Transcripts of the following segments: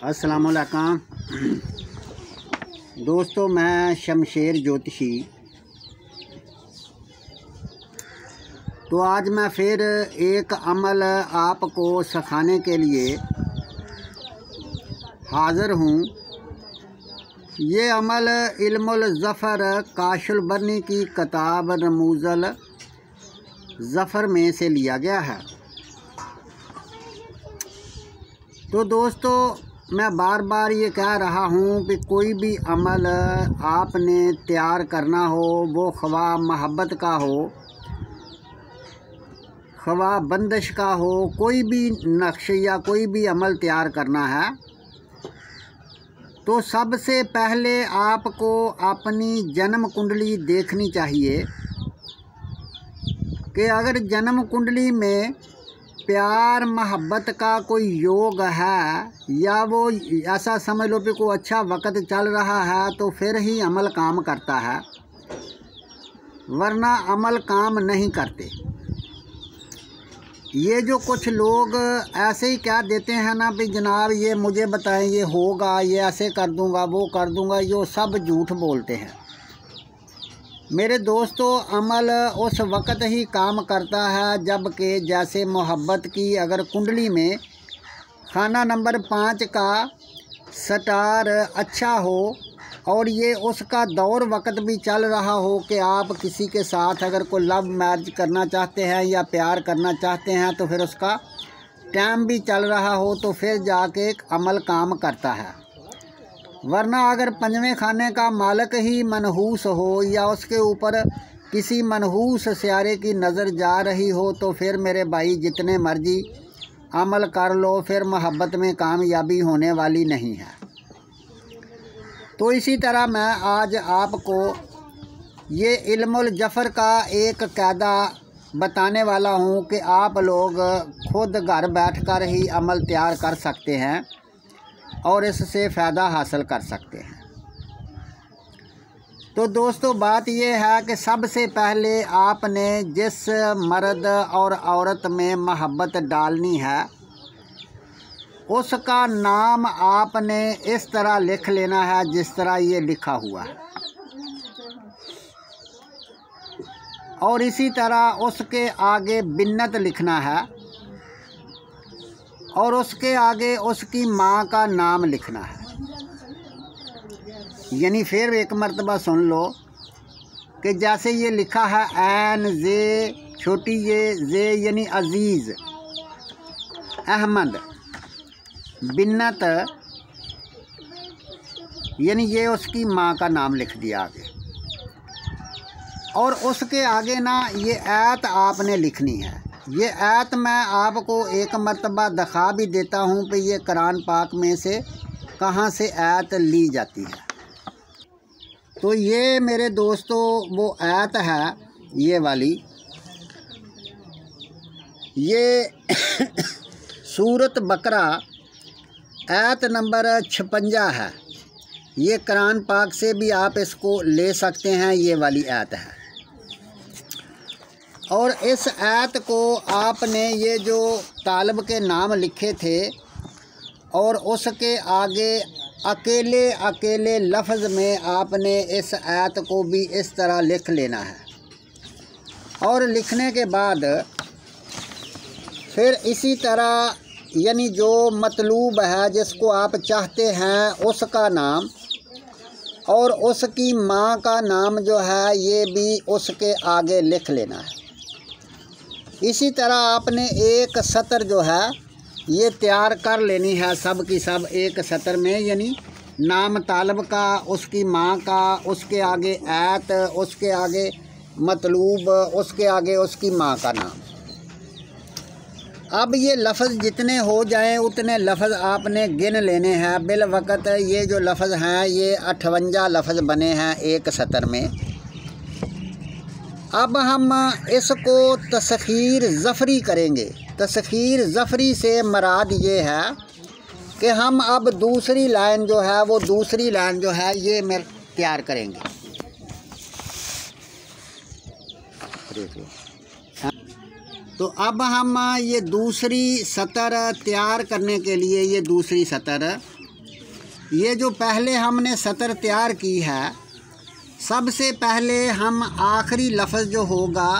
अस्सलामुअलैकुम दोस्तों, मैं शमशेर ज्योतिषी। तो आज मैं फिर एक अमल आपको सिखाने के लिए हाज़िर हूँ। ये अमल इल्मुल ज़फ़र काशुल बर्नी की किताब रमूज़ुल ज़फ़र में से लिया गया है। तो दोस्तों, मैं बार बार ये कह रहा हूँ कि कोई भी अमल आपने तैयार करना हो, वो ख्वाह मोहब्बत का हो, ख्वाह बंदिश का हो, कोई भी नक्श या कोई भी अमल तैयार करना है, तो सबसे पहले आपको अपनी जन्म कुंडली देखनी चाहिए कि अगर जन्म कुंडली में प्यार मोहब्बत का कोई योग है या वो ऐसा समझ लो कि कोई अच्छा वक़्त चल रहा है, तो फिर ही अमल काम करता है, वरना अमल काम नहीं करते। ये जो कुछ लोग ऐसे ही कह देते हैं ना भी जनाब ये मुझे बताएं, ये होगा, ये ऐसे कर दूंगा, वो कर दूंगा, ये सब झूठ बोलते हैं। मेरे दोस्तों, अमल उस वक़्त ही काम करता है जबकि जैसे मोहब्बत की अगर कुंडली में खाना नंबर 5 का स्टार अच्छा हो और ये उसका दौर वक़्त भी चल रहा हो कि आप किसी के साथ अगर कोई लव मैरिज करना चाहते हैं या प्यार करना चाहते हैं, तो फिर उसका टाइम भी चल रहा हो, तो फिर जाके एक अमल काम करता है। वरना अगर पंजवें खाने का मालिक ही मनहूस हो या उसके ऊपर किसी मनहूस सियारे की नज़र जा रही हो, तो फिर मेरे भाई जितने मर्जी अमल कर लो, फिर मोहब्बत में कामयाबी होने वाली नहीं है। तो इसी तरह मैं आज आपको ये इल्मुल ज़फ़र का एक कायदा बताने वाला हूँ कि आप लोग खुद घर बैठकर ही अमल तैयार कर सकते हैं और इससे फ़ायदा हासिल कर सकते हैं। तो दोस्तों, बात यह है कि सबसे पहले आपने जिस मर्द और औरत में मोहब्बत डालनी है, उसका नाम आपने इस तरह लिख लेना है जिस तरह ये लिखा हुआ है, और इसी तरह उसके आगे बिन्नत लिखना है और उसके आगे उसकी माँ का नाम लिखना है। यानी फिर एक मर्तबा सुन लो कि जैसे ये लिखा है ऐन जे छोटी जे यानी अजीज़ अहमद बिन्नत, यानी ये उसकी माँ का नाम लिख दिया आगे, और उसके आगे ना ये ऐत आपने लिखनी है। ये ऐत मैं आपको एक मर्तबा दिखा भी देता हूँ कि ये कुरान पाक में से कहाँ से ऐत ली जाती है। तो ये मेरे दोस्तों वो ऐत है, ये वाली, ये सूरत बकरा ऐत नंबर 56 है। ये कुरान पाक से भी आप इसको ले सकते हैं, ये वाली ऐत है। और इस ऐत को आपने ये जो तालिब के नाम लिखे थे और उसके आगे अकेले अकेले लफ्ज़ में आपने इस ऐत को भी इस तरह लिख लेना है। और लिखने के बाद फिर इसी तरह यानी जो मतलूब है, जिसको आप चाहते हैं, उसका नाम और उसकी माँ का नाम जो है ये भी उसके आगे लिख लेना है। इसी तरह आपने एक सतर जो है ये तैयार कर लेनी है, सब की सब एक सतर में, यानी नाम तालब का, उसकी माँ का, उसके आगे ऐत, उसके आगे मतलूब, उसके आगे उसकी माँ का नाम। अब ये लफ्ज़ जितने हो जाएं उतने लफ्ज़ आपने गिन लेने हैं बिल वक़्त। ये जो लफ्ज़ हैं ये 58 लफ्ज़ बने हैं एक सतर में। अब हम इसको तस्खीर ज़फ़री करेंगे। तस्खीर ज़फ़री से मराद ये है कि हम अब दूसरी लाइन जो है वो दूसरी लाइन जो है ये मैं तैयार करेंगे। तो अब हम ये दूसरी सतर तैयार करने के लिए ये दूसरी सतर ये जो पहले हमने सतर तैयार की है, सबसे पहले हम आखिरी लफ्ज़ जो होगा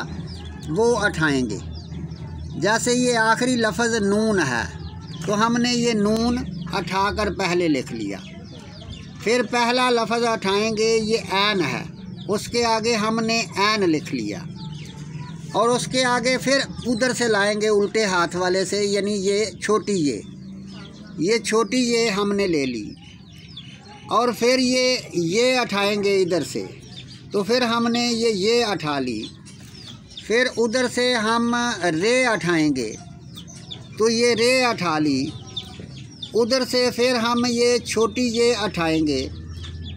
वो उठाएंगे। जैसे ये आखिरी लफ्ज़ नून है, तो हमने ये नून उठाकर पहले लिख लिया। फिर पहला लफ्ज़ उठाएंगे, ये ऐन है, उसके आगे हमने ऐन लिख लिया। और उसके आगे फिर उधर से लाएंगे उल्टे हाथ वाले से, यानी ये छोटी ये छोटी ये हमने ले ली। और फिर ये उठाएंगे इधर से, तो फिर हमने ये उठा ली। फिर उधर से हम रे उठाएंगे, तो ये रे उठा ली। उधर से फिर हम ये छोटी ये उठाएंगे,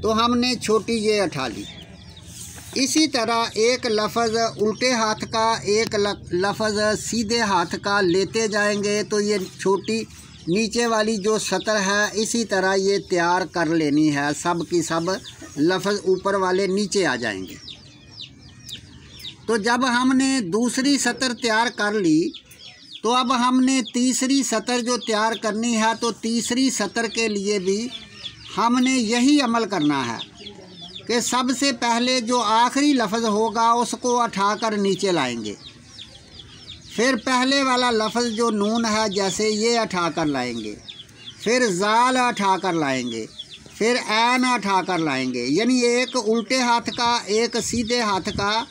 तो हमने छोटी ये उठा ली। इसी तरह एक लफ्ज़ उल्टे हाथ का, एक लफ्ज़ सीधे हाथ का लेते जाएंगे, तो ये छोटी नीचे वाली जो सतर है इसी तरह ये तैयार कर लेनी है। सब की सब लफ्ज़ ऊपर वाले नीचे आ जाएंगे। तो जब हमने दूसरी सतर तैयार कर ली, तो अब हमने तीसरी सतर जो तैयार करनी है, तो तीसरी सतर के लिए भी हमने यही अमल करना है कि सबसे पहले जो आखिरी लफ्ज़ होगा उसको उठाकर नीचे लाएंगे। फिर पहले वाला लफ्ज़ जो नून है, जैसे ये उठाकर लाएंगे। फिर ज़ाल उठाकर लाएंगे। फिर ऐन उठाकर लाएंगे, यानी एक उल्टे हाथ का, एक सीधे हाथ का।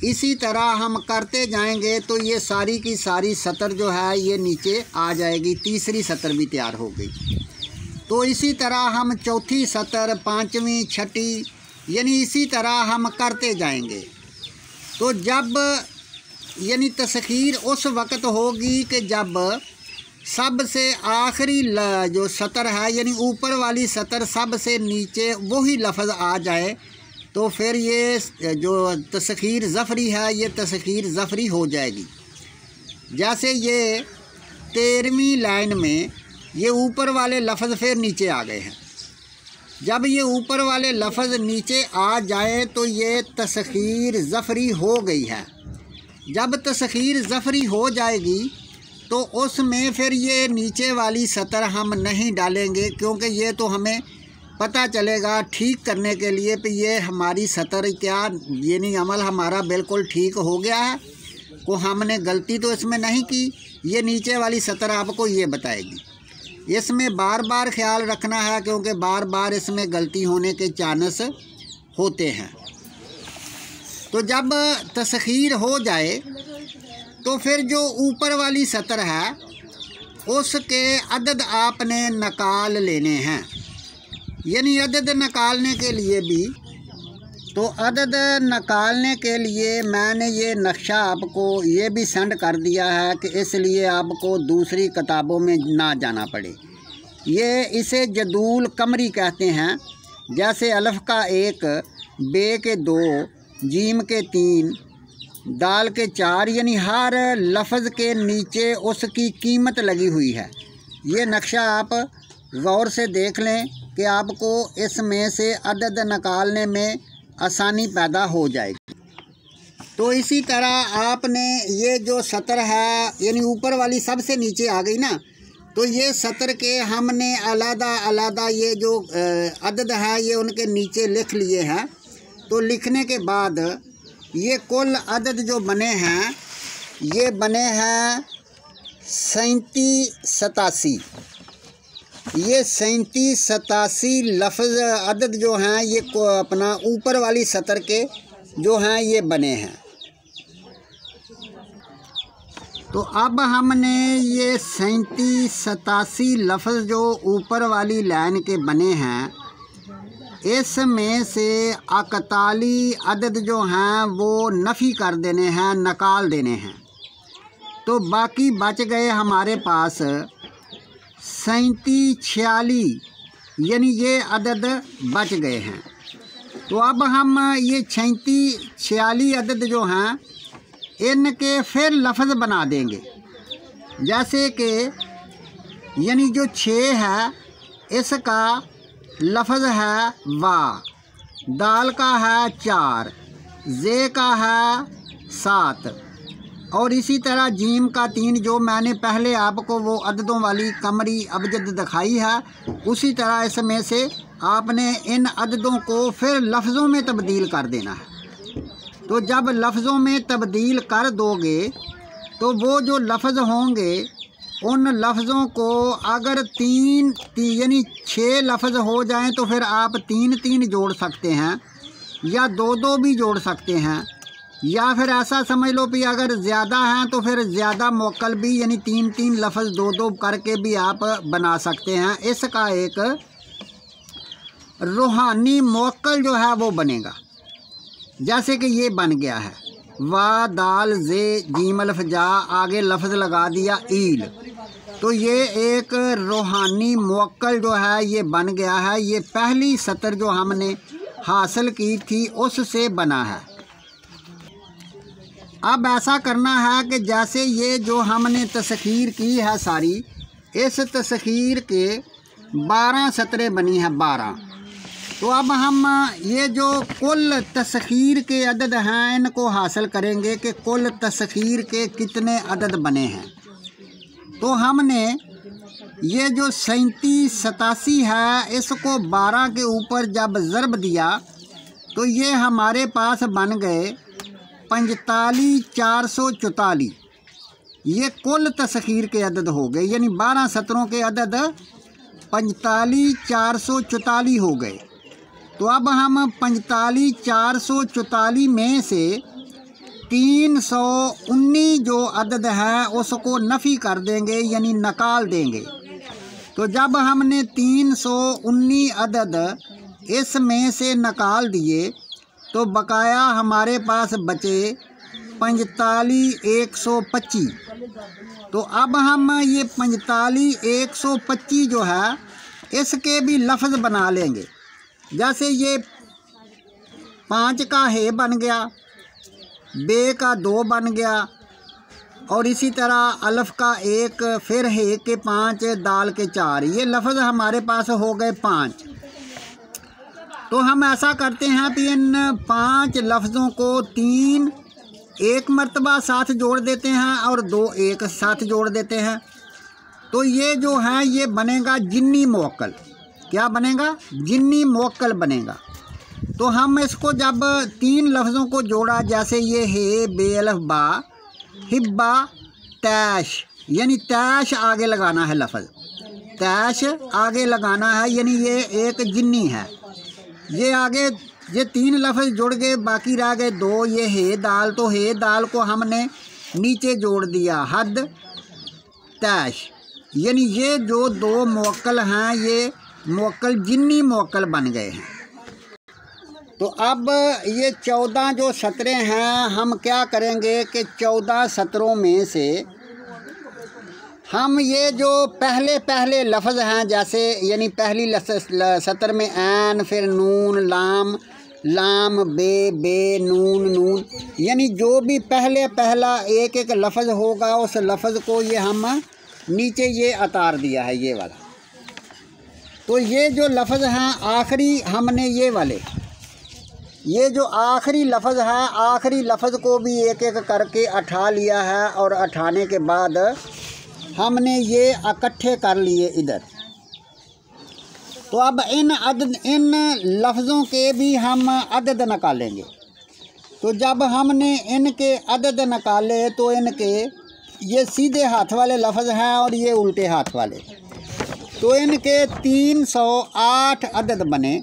इसी तरह हम करते जाएंगे, तो ये सारी की सारी सतर जो है ये नीचे आ जाएगी। तीसरी सतर भी तैयार हो गई। तो इसी तरह हम चौथी सतर, पाँचवीं, छठी, यानी इसी तरह हम करते जाएंगे। तो जब यानी तस्खीर उस वक़्त होगी कि जब सबसे आखिरी जो सतर है, यानी ऊपर वाली सतर सबसे नीचे वही लफ्ज़ आ जाए, तो फिर ये जो तस्खीर ज़फ़री है ये तस्खीर ज़फ़री हो जाएगी। जैसे ये 13वीं लाइन में ये ऊपर वाले लफ्ज़ फिर नीचे आ गए हैं। जब ये ऊपर वाले लफ्ज़ नीचे आ जाए तो ये तस्खीर ज़फ़री हो गई है। जब तस्खीर ज़फ़री हो जाएगी तो उसमें फिर ये नीचे वाली सतर हम नहीं डालेंगे, क्योंकि ये तो हमें पता चलेगा ठीक करने के लिए कि ये हमारी सतर क्या, यानी अमल हमारा बिल्कुल ठीक हो गया है, को हमने गलती तो इसमें नहीं की। ये नीचे वाली सतर आपको ये बताएगी। इसमें बार बार ख्याल रखना है, क्योंकि बार बार इसमें गलती होने के चांस होते हैं। तो जब तस्खीर हो जाए तो फिर जो ऊपर वाली सतर है उसके अदद आपने निकाल लेने हैं। यानी अदद निकालने के लिए भी, तो अदद निकालने के लिए मैंने ये नक्शा आपको ये भी सेंड कर दिया है कि इसलिए आपको दूसरी किताबों में ना जाना पड़े। ये इसे जदूल कमरी कहते हैं। जैसे अलिफ का 1, बे के 2, जीम के 3, दाल के 4, यानी हर लफ्ज़ के नीचे उसकी कीमत लगी हुई है। ये नक्शा आप गौर से देख लें कि आपको इसमें से अदद निकालने में आसानी पैदा हो जाएगी। तो इसी तरह आपने ये जो सतर है, यानी ऊपर वाली सबसे नीचे आ गई ना, तो ये सतर के हमने अलग अलग ये जो अदद है ये उनके नीचे लिख लिए हैं। तो लिखने के बाद ये कुल अदद जो बने हैं ये बने हैं 37-87। ये 37-87 लफ्ज़ अदद जो हैं ये अपना ऊपर वाली सतर के जो हैं ये बने हैं। तो अब हमने ये 37-87 लफ्ज़ जो ऊपर वाली लाइन के बने हैं, इसमें से 41 अदद जो हैं वो नफ़ी कर देने हैं, निकाल देने हैं। तो बाकी बच गए हमारे पास 37-46, यानी ये अदद बच गए हैं। तो अब हम ये 36-46 अदद जो हैं इनके फिर लफ्ज़ बना देंगे। जैसे कि यानी जो 6 है इसका लफ्ज़ है वा, दाल का है 4, जे का है 7, और इसी तरह जीम का 3 जो मैंने पहले आपको वो अददों वाली कमरी अबजद दिखाई है, उसी तरह इसमें से आपने इन अददों को फिर लफ्ज़ों में तब्दील कर देना है। तो जब लफ्ज़ों में तब्दील कर दोगे तो वो जो लफ्ज़ होंगे उन लफ्ज़ों को अगर 3 यानी 6 लफ्ज़ हो जाएं तो फिर आप 3-3 जोड़ सकते हैं या 2-2 भी जोड़ सकते हैं, या फिर ऐसा समझ लो कि अगर ज़्यादा हैं तो फिर ज़्यादा मोक्कल भी यानी 3-3 लफ्ज़ 2-2 करके भी आप बना सकते हैं। इसका एक रूहानी मोक्कल जो है वो बनेगा। जैसे कि ये बन गया है वा दाल जे जीम अल्फ जा, आगे लफ्ज़ लगा दिया ईल, तो ये एक रूहानी मोक्कल जो है ये बन गया है। ये पहली सतर जो हमने हासिल की थी उससे बना है। अब ऐसा करना है कि जैसे ये जो हमने तस्खीर की है सारी, इस तस्खीर के 12 सतरें बनी हैं 12। तो अब हम ये जो कुल तस्खीर के अदद हैं इनको हासिल करेंगे कि कुल तस्खीर के कितने अदद बने हैं। तो हमने ये जो 37-87 है इसको 12 के ऊपर जब ज़रब दिया तो ये हमारे पास बन गए 45,444। ये कुल तस्खीर के अदद हो गए, यानी 12 सतरों के अदद 45,444 हो गए। तो अब हम 45,444 में से 319 जो अदद है उसको नफ़ी कर देंगे यानी निकाल देंगे। तो जब हमने 319 अदद इसमें से निकाल दिए तो बकाया हमारे पास बचे 45,125। तो अब हम ये 45,125 जो है इसके भी लफ्ज़ बना लेंगे। जैसे ये 5 का है बन गया, बे का 2 बन गया, और इसी तरह अल्फ़ का 1, फिर है के 5, दाल के 4, ये लफ्ज़ हमारे पास हो गए 5। तो हम ऐसा करते हैं कि इन 5 लफ्ज़ों को 3 एक मर्तबा साथ जोड़ देते हैं और 2 एक साथ जोड़ देते हैं। तो ये जो है ये बनेगा जिन्नी मोक्कल। क्या बनेगा? जिन्नी मोक्कल बनेगा। तो हम इसको जब 3 लफ्ज़ों को जोड़ा, जैसे ये है बे अल्फ बा, हिब्बा तैश, यानी तैश आगे लगाना है, लफ्ज़ तैश आगे लगाना है, यानी ये एक जिन्नी है। ये आगे ये 3 लफ्ज़ जुड़ गए, बाकी रह गए 2। ये है दाल, तो है दाल को हमने नीचे जोड़ दिया हद तैश, यानी ये जो 2 मोक्कल हैं ये मोक्कल जिन्नी मोक्कल बन गए हैं। तो अब ये 14 जो सतरें हैं हम क्या करेंगे कि 14 सतरों में से हम ये जो पहले लफ्ज़ हैं, जैसे यानी पहली सतर में ऐन, फिर नून, लाम, लाम, बे, नून, यानी जो भी पहला एक लफ्ज़ होगा उस लफ्ज़ को ये हम नीचे ये उतार दिया है, ये वाला। तो ये जो लफ्ज़ हैं आखिरी हमने ये वाले, ये जो आखिरी लफ्ज़ है, आखिरी लफ्ज़ को भी एक एक करके उठा लिया है, और उठाने के बाद हमने ये इकट्ठे कर लिए इधर। तो अब इन लफ्ज़ों के भी हम अदद निकालेंगे। तो जब हमने इनके अदद निकाले तो इनके ये सीधे हाथ वाले लफ्ज़ हैं और ये उल्टे हाथ वाले, तो इनके 308 अदद बने।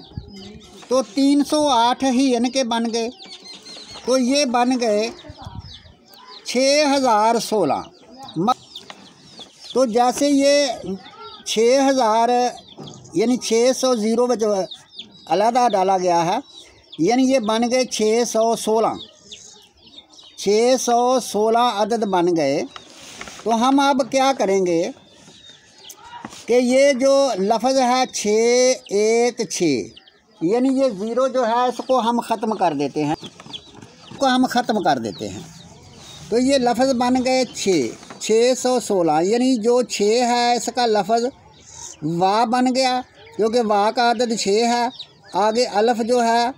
तो 308 ही इनके बन गए। तो ये बन गए 6016। तो जैसे ये 6000 यानी 600 ज़ीरो जो अलहदा डाला गया है, यानी ये बन गए 616 अदद बन गए। तो हम अब क्या करेंगे कि ये जो लफ्ज़ है 616, यानी ये ज़ीरो जो है इसको हम ख़त्म कर देते हैं, तो ये लफ्ज़ बन गए 616, यानी जो 6 है इसका लफ्ज़ वाह बन गया, क्योंकि वाह का अदद 6 है। आगे अल्फ़ जो है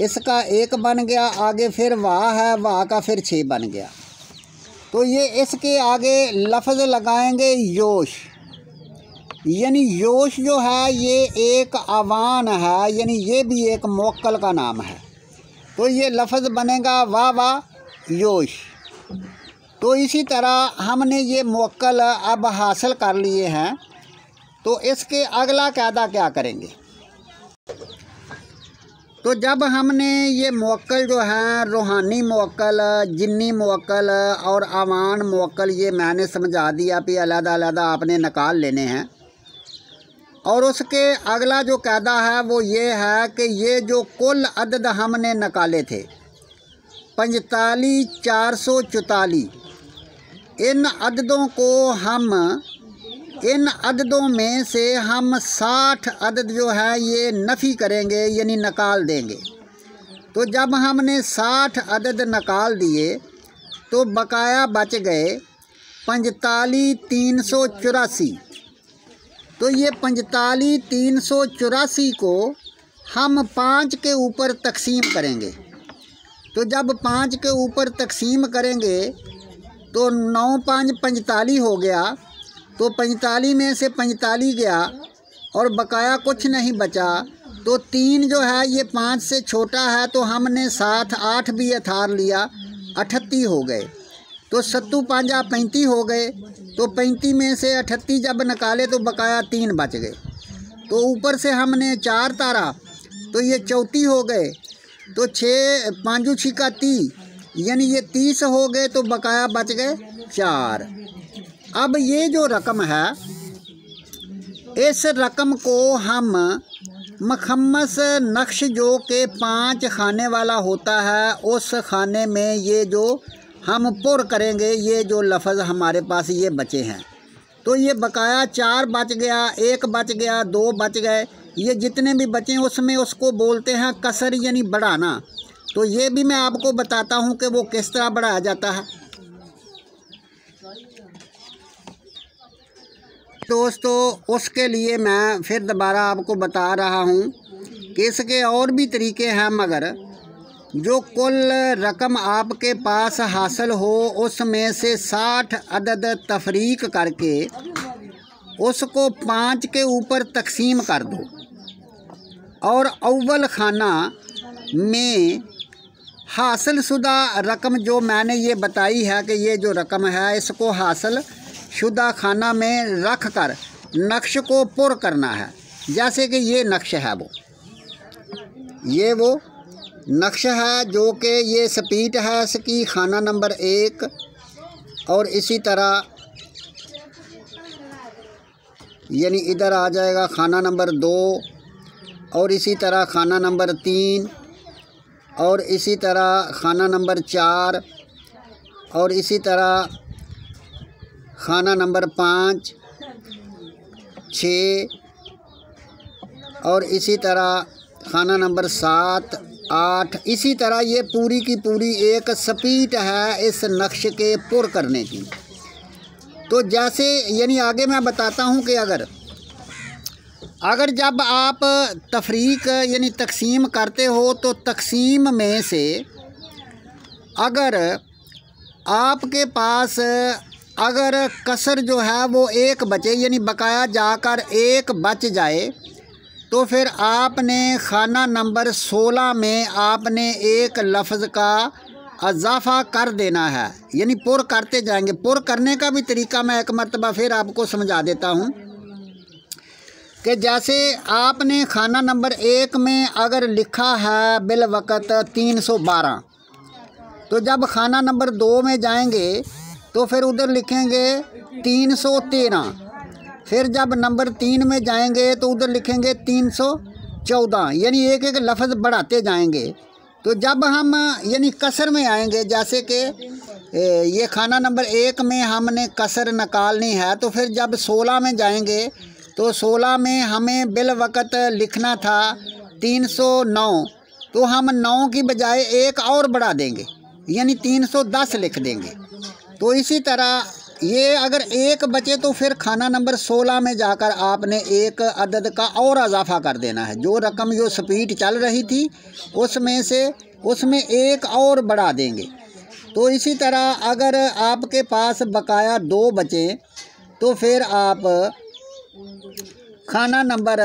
इसका 1 बन गया, आगे फिर वाह है, वाह का फिर 6 बन गया। तो ये इसके आगे लफ्ज़ लगाएंगे योश, यानी योश जो है ये एक आवान है, यानी ये भी एक मुवक्कल का नाम है। तो ये लफ्ज़ बनेगा वाह वाह योश। तो इसी तरह हमने ये मुवक्कल अब हासिल कर लिए हैं। तो इसके अगला कायदा क्या करेंगे? तो जब हमने ये मुवक्कल जो है रूहानी मुवक्कल, जिन्नी मुवक्कल और आवान मुवक्कल, ये मैंने समझा दिया कि अलग-अलग आपने निकाल लेने हैं। और उसके अगला जो कायदा है वो ये है कि ये जो कुल अदद हमने निकाले थे 45, 444, इन अददों को इन अददों में से हम 60 अदद जो है ये नफ़ी करेंगे, यानी निकाल देंगे। तो जब हमने 60 अदद निकाल दिए तो बकाया बच गए 45, 384। तो ये 45, 384 को हम 5 के ऊपर तकसीम करेंगे। तो जब 5 के ऊपर तकसीम करेंगे तो 9 5 45 हो गया। तो 45 में से 45 गया और बकाया कुछ नहीं बचा। तो 3 जो है ये 5 से छोटा है, तो हमने 7 8 भी अथार लिया, 38 हो गए। तो 7 5 35 हो गए। तो 35 में से 38 जब निकाले तो बकाया 3 बच गए। तो ऊपर से हमने 4 तारा, तो ये 34 हो गए। तो 6 5 6 30, यानी ये 30 हो गए। तो बकाया बच गए 4। अब ये जो रकम है, इस रकम को हम मखम्मस नक्श जो कि 5 खाने वाला होता है, उस खाने में ये जो हम पुर करेंगे, ये जो लफ्ज़ हमारे पास ये बचे हैं। तो ये बकाया 4 बच गया, 1 बच गया, 2 बच गए। ये जितने भी बचे उसमें उसको बोलते हैं कसर, यानी बढ़ाना। तो ये भी मैं आपको बताता हूँ कि वो किस तरह बढ़ाया जाता है। दोस्तों, उसके लिए मैं फिर दोबारा आपको बता रहा हूँ कि इसके और भी तरीके हैं, मगर जो कुल रकम आपके पास हासिल हो उसमें से 60 अदद तफरीक करके उसको 5 के ऊपर तकसीम कर दो और अव्वल खाना में हासिल शुदा रकम जो मैंने ये बताई है कि ये जो रकम है इसको हासिल शुदा खाना में रख कर नक्श को पुर करना है। जैसे कि ये नक्श है, वो नक्श है जो कि ये स्पीड है इसकी, खाना नंबर 1। और इसी तरह यानी इधर आ जाएगा खाना नंबर 2, और इसी तरह खाना नंबर 3, और इसी तरह खाना नंबर 4, और इसी तरह खाना नंबर 5, 6, और इसी तरह खाना नंबर 7, 8। इसी तरह ये पूरी की पूरी एक स्पीड है इस नक्श के पुर करने की। तो जैसे यानी आगे मैं बताता हूँ कि अगर जब आप तफरीक यानी तकसीम करते हो तो तकसीम में से अगर आपके पास अगर कसर जो है वो 1 बचे, यानी बकाया जाकर 1 बच जाए, तो फिर आपने खाना नंबर 16 में आपने एक लफ्ज़ का इजाफ़ा कर देना है, यानी पुर करते जाएंगे। पुर करने का भी तरीका मैं एक मरतबा फिर आपको समझा देता हूँ कि जैसे आपने खाना नंबर 1 में अगर लिखा है बिल वक़्त 312, तो जब खाना नंबर 2 में जाएंगे तो फिर उधर लिखेंगे 313। फिर जब नंबर 3 में जाएंगे तो उधर लिखेंगे 314, यानी एक एक लफ्ज़ बढ़ाते जाएंगे। तो जब हम यानी कसर में आएंगे, जैसे कि ये खाना नंबर 1 में हमने कसर निकालनी है, तो फिर जब 16 में जाएंगे तो 16 में हमें बिल वक़्त लिखना था 309, तो हम 9 की बजाय 1 और बढ़ा देंगे, यानी 310 लिख देंगे। तो इसी तरह ये अगर 1 बचे तो फिर खाना नंबर 16 में जाकर आपने एक अदद का और इजाफ़ा कर देना है। जो रकम जो स्पीड चल रही थी उसमें 1 और बढ़ा देंगे। तो इसी तरह अगर आपके पास बकाया 2 बचे तो फिर आप खाना नंबर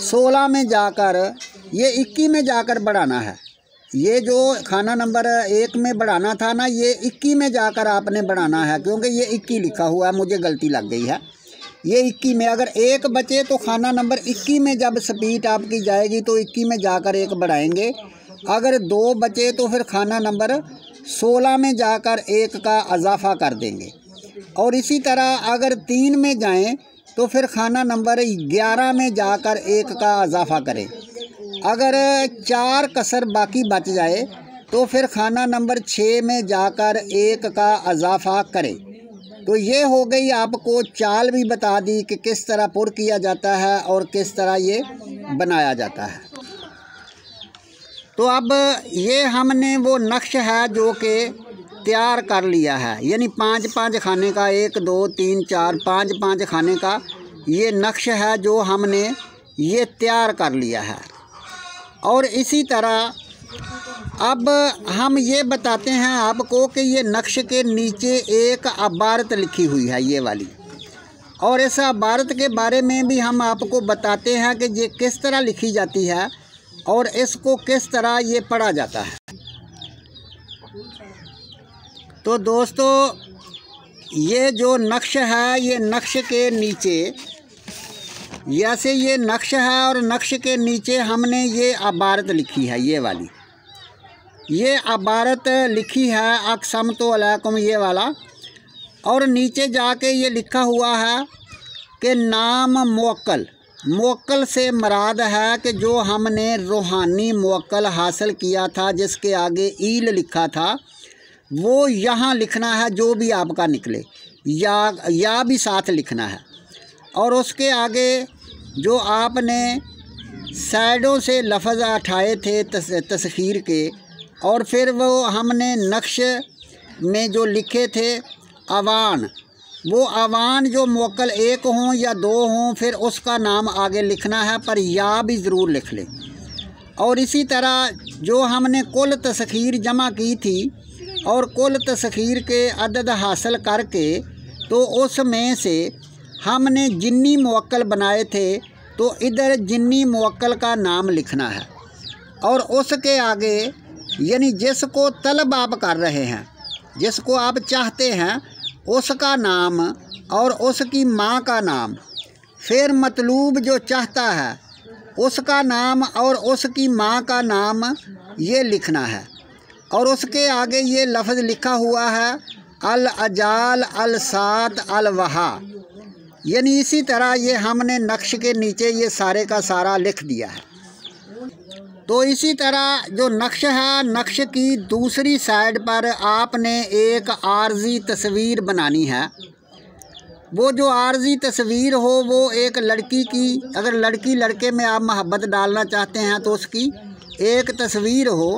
16 में जाकर ये 21 में जाकर बढ़ाना है। ये जो खाना नंबर 1 में बढ़ाना था ना, ये 21 में जाकर आपने बढ़ाना है, क्योंकि ये 21 लिखा हुआ है, मुझे गलती लग गई है। ये 21 में अगर 1 बचे तो खाना नंबर 21 में जब स्पीड आपकी जाएगी तो 21 में जाकर 1 बढ़ाएंगे। अगर 2 बचे तो फिर खाना नंबर 16 में जाकर 1 का इजाफा कर देंगे। और इसी तरह अगर 3 में जाएं तो फिर खाना नंबर 11 में जाकर 1 का इजाफा करें। अगर 4 कसर बाकी बच जाए तो फिर खाना नंबर 6 में जाकर 1 का इजाफा करें। तो ये हो गई, आपको चाल भी बता दी कि किस तरह पुर किया जाता है और किस तरह ये बनाया जाता है। तो अब ये हमने वो नक्श है जो कि तैयार कर लिया है, यानी 5-5 खाने का, 1 2 3 4 5-5 खाने का ये नक्श है जो हमने ये तैयार कर लिया है। और इसी तरह अब हम ये बताते हैं आपको कि ये नक्श के नीचे एक इबारत लिखी हुई है, ये वाली, और इस इबारत के बारे में भी हम आपको बताते हैं कि ये किस तरह लिखी जाती है और इसको किस तरह ये पढ़ा जाता है। तो दोस्तों, ये जो नक्श है, ये नक्श के नीचे, जैसे ये नक्श है और नक्श के नीचे हमने ये इबारत लिखी है, ये वाली, ये इबारत लिखी है अक़समतु अलैकुम, ये वाला, और नीचे जाके ये लिखा हुआ है कि नाम मुवक्कल, मुवक्कल से मुराद है कि जो हमने रूहानी मुवक्कल हासिल किया था जिसके आगे ईल लिखा था, वो यहाँ लिखना है, जो भी आपका निकले, या भी साथ लिखना है। और उसके आगे जो आपने साइडों से लफ्ज़ उठाए थे तस्खीर के, और फिर वो हमने नक्श में जो लिखे थे अवान, वो अवान जो मुवक्कल 1 हों या 2 हों, फिर उसका नाम आगे लिखना है, पर या भी ज़रूर लिख लें। और इसी तरह जो हमने कुल तस्खीर जमा की थी और कुल तस्खीर के अदद हासिल करके, तो उसमें से हमने जिन्नी मुवक्कल बनाए थे, तो इधर जिन्नी मुवक्कल का नाम लिखना है। और उसके आगे, यानी जिसको तलब आप कर रहे हैं, जिसको आप चाहते हैं, उसका नाम और उसकी माँ का नाम, फिर मतलूब जो चाहता है उसका नाम और उसकी माँ का नाम ये लिखना है। और उसके आगे ये लफ्ज़ लिखा हुआ है अल अजाल अल सात अल वहा, यानी इसी तरह ये हमने नक्श के नीचे ये सारे का सारा लिख दिया है। तो इसी तरह जो नक्श है, नक्श की दूसरी साइड पर आपने एक आर्जी तस्वीर बनानी है। वो जो आर्जी तस्वीर हो वो एक लड़की की, अगर लड़की लड़के में आप मोहब्बत डालना चाहते हैं तो उसकी एक तस्वीर हो,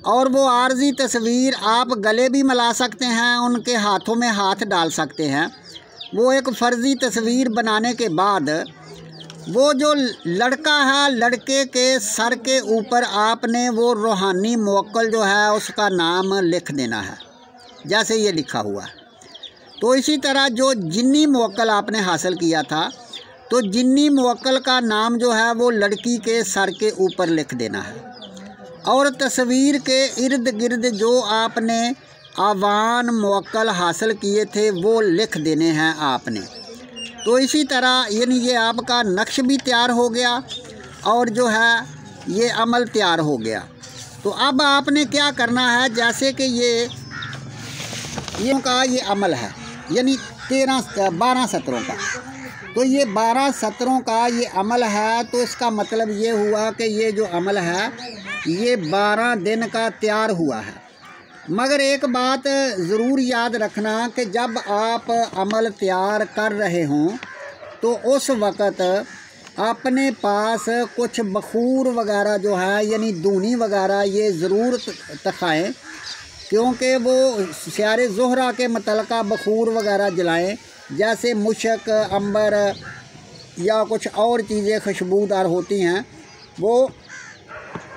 और वो आर्जी तस्वीर आप गले भी मिला सकते हैं, उनके हाथों में हाथ डाल सकते हैं। वो एक फ़र्ज़ी तस्वीर बनाने के बाद वो जो लड़का है, लड़के के सर के ऊपर आपने वो रूहानी मुवक्कल जो है उसका नाम लिख देना है, जैसे ये लिखा हुआ है। तो इसी तरह जो जिन्नी मुवक्कल आपने हासिल किया था, तो जिन्नी मुवक्कल का नाम जो है वो लड़की के सर के ऊपर लिख देना है। और तस्वीर के इर्द गिर्द जो आपने आवान मुवक्कल हासिल किए थे वो लिख देने हैं आपने। तो इसी तरह यानी ये आपका नक्श भी तैयार हो गया और जो है ये अमल तैयार हो गया। तो अब आपने क्या करना है, जैसे कि ये का ये अमल है, यानी 12 सत्रों का, तो ये 12 सत्रों का ये अमल है। तो इसका मतलब ये हुआ कि ये जो अमल है ये 12 दिन का तैयार हुआ है। मगर एक बात ज़रूर याद रखना कि जब आप अमल तैयार कर रहे हों तो उस वक़्त अपने पास कुछ बखूर वगैरह जो है, यानी दूनी वगैरह, ये ज़रूर तखाएँ, क्योंकि वो स्यारे ज़ोहरा के मतलका बखूर वगैरह जलाएँ, जैसे मुशक, अंबर या कुछ और चीज़ें खुशबूदार होती हैं, वो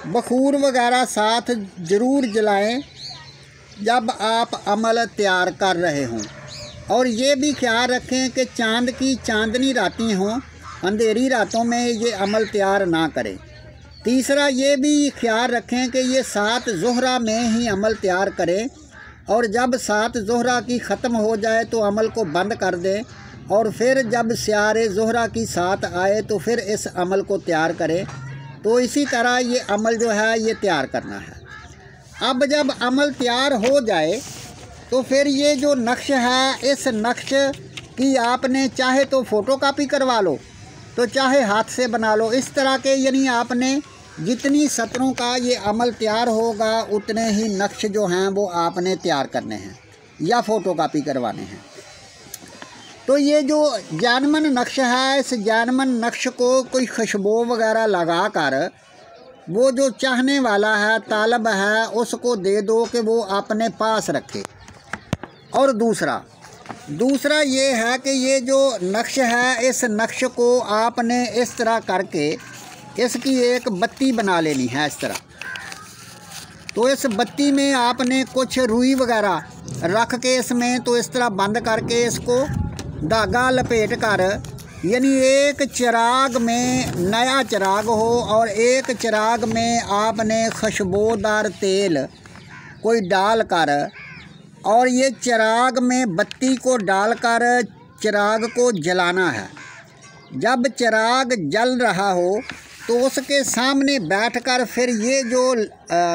बखूर वगैरह साथ ज़रूर जलाएं। जब आप अमल तैयार कर रहे हों। और ये भी ख्याल रखें कि चांद की चांदनी रातें हों, अंधेरी रातों में ये अमल तैयार ना करें। तीसरा ये भी ख्याल रखें कि ये 7 ज़ोहरा में ही अमल तैयार करें, और जब 7 ज़ोहरा की ख़त्म हो जाए तो अमल को बंद कर दें, और फिर जब स्यारे ज़ोहरा की 7 आए तो फिर इस अमल को तैयार करें। तो इसी तरह ये अमल जो है ये तैयार करना है। अब जब अमल तैयार हो जाए तो फिर ये जो नक्श है, इस नक्श की आपने चाहे तो फ़ोटोकॉपी करवा लो, तो चाहे हाथ से बना लो। इस तरह के यानी आपने जितनी सतरों का ये अमल तैयार होगा उतने ही नक्श जो हैं वो आपने तैयार करने हैं या फ़ोटोकॉपी करवाने हैं। तो ये जो जानमन नक्श है, इस जानमन नक्श को कोई खुशबू वगैरह लगा कर वो जो चाहने वाला है, तालब है, उसको दे दो कि वो अपने पास रखे। और दूसरा ये है कि ये जो नक्श है, इस नक्श को आपने इस तरह करके इसकी एक बत्ती बना लेनी है इस तरह। तो इस बत्ती में आपने कुछ रुई वगैरह रख के इसमें तो इस तरह बंद करके इसको धागा लपेट कर, यानी एक चिराग में नया चिराग हो और एक चिराग में आपने खुशबूदार तेल कोई डाल कर, और ये चिराग में बत्ती को डालकर चिराग को जलाना है। जब चिराग जल रहा हो तो उसके सामने बैठकर फिर ये जो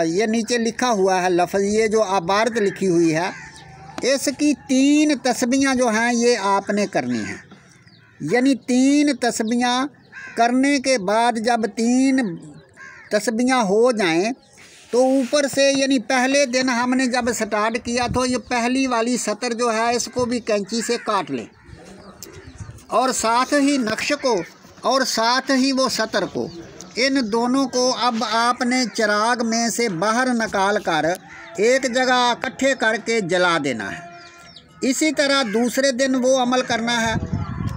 ये नीचे लिखा हुआ है लफ्ज़, ये जो आबारत लिखी हुई है, इसकी 3 तस्बीहां जो हैं ये आपने करनी हैं। यानी 3 तस्बीहां करने के बाद जब 3 तस्बीहां हो जाएं तो ऊपर से, यानी पहले दिन हमने जब स्टार्ट किया तो ये पहली वाली सतर जो है इसको भी कैंची से काट लें, और साथ ही नक्श को और साथ ही वो सतर को, इन दोनों को अब आपने चिराग में से बाहर निकाल कर एक जगह इकट्ठे करके जला देना है। इसी तरह दूसरे दिन वो अमल करना है,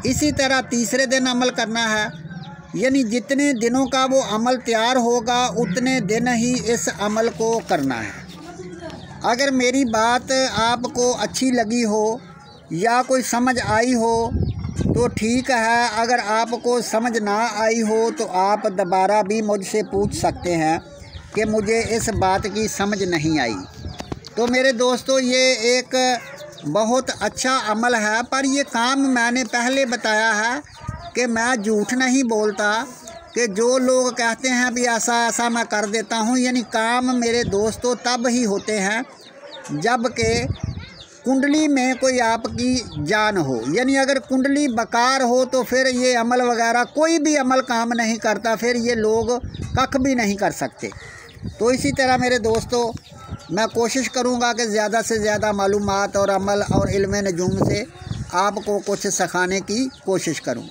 इसी तरह तीसरे दिन अमल करना है। यानी जितने दिनों का वो अमल तैयार होगा उतने दिन ही इस अमल को करना है। अगर मेरी बात आपको अच्छी लगी हो या कोई समझ आई हो तो ठीक है, अगर आपको समझ ना आई हो तो आप दोबारा भी मुझसे पूछ सकते हैं कि मुझे इस बात की समझ नहीं आई। तो मेरे दोस्तों, ये एक बहुत अच्छा अमल है, पर ये काम मैंने पहले बताया है कि मैं झूठ नहीं बोलता कि जो लोग कहते हैं भी ऐसा ऐसा मैं कर देता हूँ, यानी काम मेरे दोस्तों तब ही होते हैं जब के कुंडली में कोई आपकी जान हो। यानी अगर कुंडली बकार हो तो फिर ये अमल वगैरह कोई भी अमल काम नहीं करता, फिर ये लोग कख भी नहीं कर सकते। तो इसी तरह मेरे दोस्तों, मैं कोशिश करूँगा कि ज़्यादा से ज़्यादा मालूमात और अमल और इल्म नजूम से आपको कुछ सिखाने की कोशिश करूँ।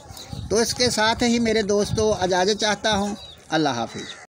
तो इसके साथ ही मेरे दोस्तों इजाज़त चाहता हूँ। अल्लाह हाफिज़।